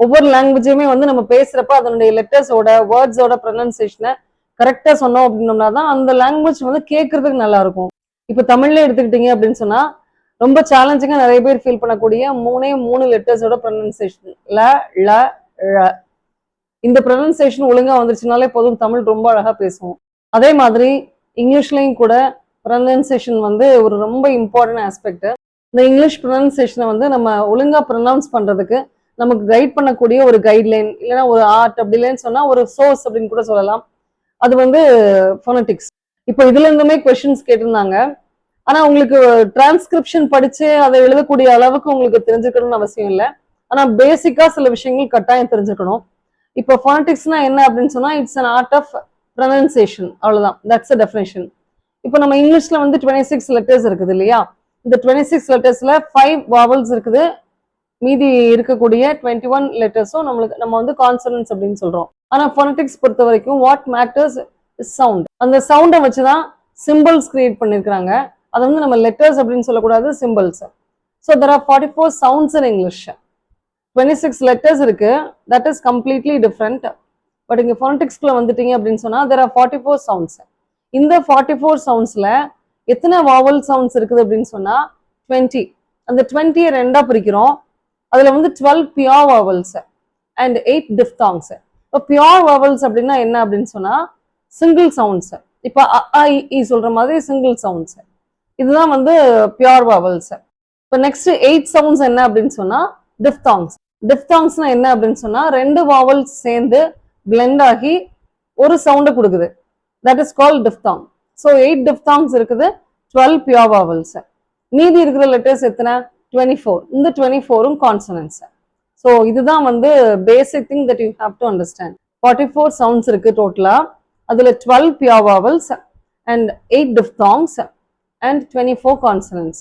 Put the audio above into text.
ஒவ்வொரு லாங்குவேஜுமே வந்து நம்ம பேசுறப்ப அதனுடைய லெட்டர்ஸோட வேர்ட்ஸோட ப்ரொனன்சியேஷனை கரெக்டா சொன்னோம் அப்படின்னோம்னா தான் அந்த லாங்குவேஜ் வந்து கேட்கறதுக்கு நல்லா இருக்கும். இப்ப தமிழ்ல எடுத்துக்கிட்டீங்க அப்படின்னு சொன்னா ரொம்ப சேலஞ்சிங்கா நிறைய பேர் ஃபீல் பண்ணக்கூடிய 3 லெட்டர்ஸோட ப்ரொனன்சியேஷன் ல ல ழ. இந்த ப்ரொனன்சியேஷன் ஒழுங்கா வந்துருச்சுனாலே போதும், தமிழ் ரொம்ப அழகா பேசுவோம். அதே மாதிரி இங்கிலீஷ்லயும் கூட ப்ரொனன்சியேஷன் வந்து ஒரு ரொம்ப இம்பார்ட்டன்ட் ஆஸ்பெக்ட். இந்த இங்கிலீஷ் ப்ரொனன்சியேஷனை வந்து நம்ம ஒழுங்கா ப்ரொனவுன்ஸ் பண்றதுக்கு நமக்கு கைட் பண்ணக்கூடிய ஒரு கைட்லைன் இல்லைன்னா ஒரு ஆர்ட், அப்படி இல்லைன்னு சொன்னா ஒரு சோர்ஸ் அப்படின்னு கூட சொல்லலாம். அது வந்து ஃபோனடிக்ஸ். இப்போ இதுல இருந்துமே கொஸ்டின்ஸ் கேட்டிருந்தாங்க. ஆனா உங்களுக்கு டிரான்ஸ்கிரிப்ஷன் படிச்சு அதை எழுதக்கூடிய அளவுக்கு உங்களுக்கு தெரிஞ்சுக்கணும்னு அவசியம் இல்லை. ஆனா பேசிக்கா சில விஷயங்கள் கட்டாயம் தெரிஞ்சுக்கணும். இப்போ ஃபோனடிக்ஸ்னா என்ன அப்படின்னு சொன்னா it's an art of pronunciation, அவ்வளவுதான். That's a definition. இப்போ நம்ம இங்கிலீஷ்ல வந்து 26 லெட்டர்ஸ் இருக்குது இல்லையா? இந்த 26 லெட்டர்ஸ்ல 5 வாவல்ஸ் இருக்குது, மீதி இருக்கக்கூடிய 21 லெட்டர்ஸும் நம்ம வந்து கான்சனன்ட்ஸ் அப்படின்னு சொல்றோம். ஆனா ஃபோனடிக்ஸ் பொறுத்த வரைக்கும் வாட் மேட்டர்ஸ் இஸ் சவுண்ட். அந்த சவுண்டை வச்சுதான் சிம்பிள்ஸ் கிரியேட் பண்ணிருக்காங்க. அது வந்து நம்ம லெட்டர்ஸ் அப்படின்னு சொல்லக்கூடாது, symbols. So there are 44 sounds in English. 26 letters இருக்கு, that is completely different. But இங்க ஃபோனடிக்ஸ்குள்ள வந்துட்டீங்க அப்படின்னு சொன்னா there are 44 சவுண்ட்ஸ். இந்த 44 சவுண்ட்ஸ்ல எத்தனை வாவல் சவுண்ட்ஸ் இருக்குது அப்படின்னு சொன்னா 20. அந்த 20 ரெண்டா பிரிக்கிறோம். அதுல வந்து 12 பியூர் வாவல்ஸ் அண்ட் 8 டிஃப்தாங்ஸ். இப்போ பியூர் வாவல்ஸ் அப்படின்னா என்ன அப்படின்னு சொன்னா சிங்கிள் சவுண்ட்ஸ். இப்போ அ இ சொல்ற மாதிரி சிங்கிள் சவுண்ட்ஸ், இதுதான் வந்து பியூர் வாவல்ஸ். இப்போ நெக்ஸ்ட் 8 சவுண்ட்ஸ் என்ன அப்படின்னு சொன்னா டிஃப்தாங்ஸ். டிஃப்தாங்ஸ்னா என்ன அப்படின்னு சொன்னா 2 வாவல்ஸ் சேர்ந்து பிளெண்ட் ஆகி ஒரு சவுண்டை கொடுக்குது. That is called diphthong. So 8 diphthongs இருக்குது, 12 பியூர் வாவல்ஸ். மீதி இருக்கிற லெட்டர்ஸ் எத்தனை? 24. இந்த 24ம் கான்சனன்ட்ஸ். ஸோ இதுதான் வந்து basic thing that you have to understand. 44 sounds இருக்கு டோட்டலா. அதுல 12 பியூர் வாவல்ஸ் அண்ட் 8 டிஃப்தாங்ஸ் அண்ட் 24 கான்சனன்ட்ஸ்.